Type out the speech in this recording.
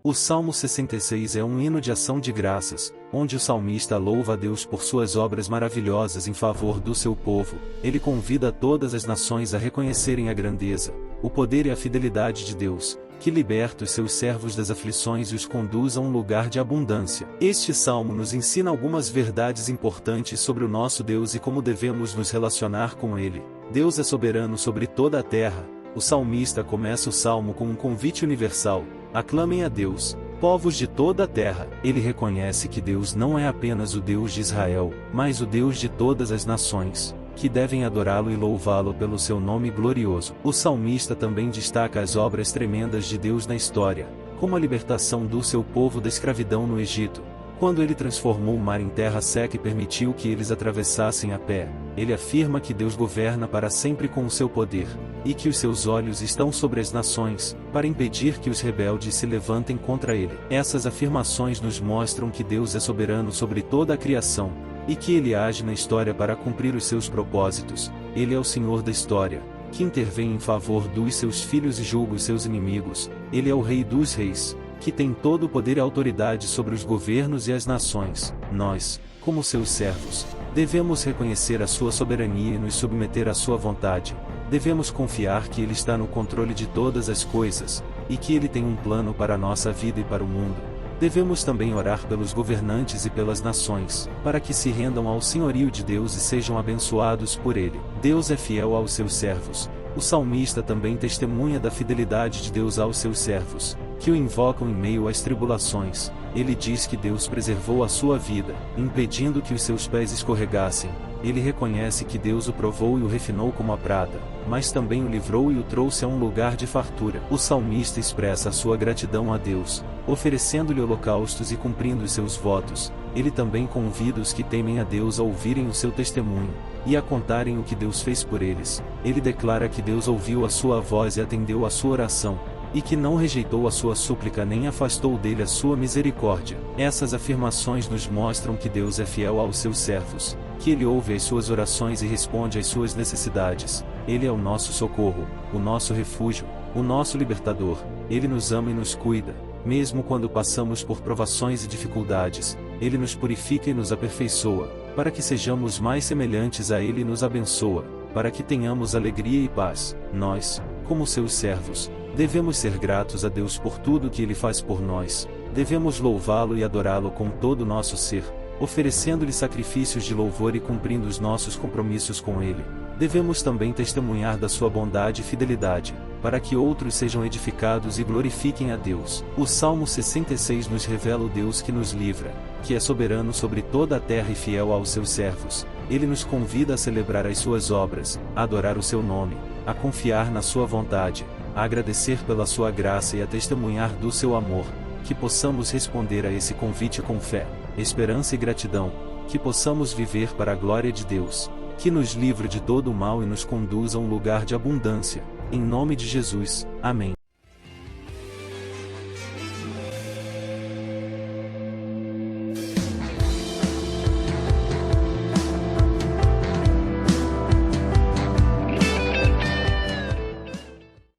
O Salmo 66 é um hino de ação de graças, onde o salmista louva a Deus por suas obras maravilhosas em favor do seu povo. Ele convida todas as nações a reconhecerem a grandeza, o poder e a fidelidade de Deus, que liberta os seus servos das aflições e os conduz a um lugar de abundância. Este salmo nos ensina algumas verdades importantes sobre o nosso Deus e como devemos nos relacionar com Ele. Deus é soberano sobre toda a terra. O salmista começa o salmo com um convite universal: aclamem a Deus, povos de toda a terra. Ele reconhece que Deus não é apenas o Deus de Israel, mas o Deus de todas as nações, que devem adorá-lo e louvá-lo pelo seu nome glorioso. O salmista também destaca as obras tremendas de Deus na história, como a libertação do seu povo da escravidão no Egito, quando ele transformou o mar em terra seca e permitiu que eles atravessassem a pé. Ele afirma que Deus governa para sempre com o seu poder, e que os seus olhos estão sobre as nações, para impedir que os rebeldes se levantem contra ele. Essas afirmações nos mostram que Deus é soberano sobre toda a criação, e que ele age na história para cumprir os seus propósitos. Ele é o Senhor da história, que intervém em favor dos seus filhos e julga os seus inimigos. Ele é o Rei dos Reis, que tem todo o poder e autoridade sobre os governos e as nações. Nós, como seus servos, devemos reconhecer a sua soberania e nos submeter à sua vontade. Devemos confiar que Ele está no controle de todas as coisas, e que Ele tem um plano para a nossa vida e para o mundo. Devemos também orar pelos governantes e pelas nações, para que se rendam ao senhorio de Deus e sejam abençoados por Ele. Deus é fiel aos seus servos. O salmista também testemunha da fidelidade de Deus aos seus servos, que o invocam em meio às tribulações. Ele diz que Deus preservou a sua vida, impedindo que os seus pés escorregassem. Ele reconhece que Deus o provou e o refinou como a prata, mas também o livrou e o trouxe a um lugar de fartura. O salmista expressa a sua gratidão a Deus, oferecendo-lhe holocaustos e cumprindo os seus votos. Ele também convida os que temem a Deus a ouvirem o seu testemunho, e a contarem o que Deus fez por eles. Ele declara que Deus ouviu a sua voz e atendeu a sua oração, e que não rejeitou a sua súplica nem afastou dele a sua misericórdia. Essas afirmações nos mostram que Deus é fiel aos seus servos, que Ele ouve as suas orações e responde às suas necessidades. Ele é o nosso socorro, o nosso refúgio, o nosso libertador. Ele nos ama e nos cuida, mesmo quando passamos por provações e dificuldades. Ele nos purifica e nos aperfeiçoa, para que sejamos mais semelhantes a Ele e nos abençoa, para que tenhamos alegria e paz. Nós, como seus servos, devemos ser gratos a Deus por tudo que Ele faz por nós. Devemos louvá-lo e adorá-lo com todo o nosso ser, oferecendo-lhe sacrifícios de louvor e cumprindo os nossos compromissos com Ele. Devemos também testemunhar da sua bondade e fidelidade, para que outros sejam edificados e glorifiquem a Deus. O Salmo 66 nos revela o Deus que nos livra, que é soberano sobre toda a terra e fiel aos seus servos. Ele nos convida a celebrar as suas obras, a adorar o seu nome, a confiar na sua vontade, a agradecer pela sua graça e a testemunhar do seu amor. Que possamos responder a esse convite com fé, esperança e gratidão, que possamos viver para a glória de Deus, que nos livre de todo o mal e nos conduza a um lugar de abundância. Em nome de Jesus, amém.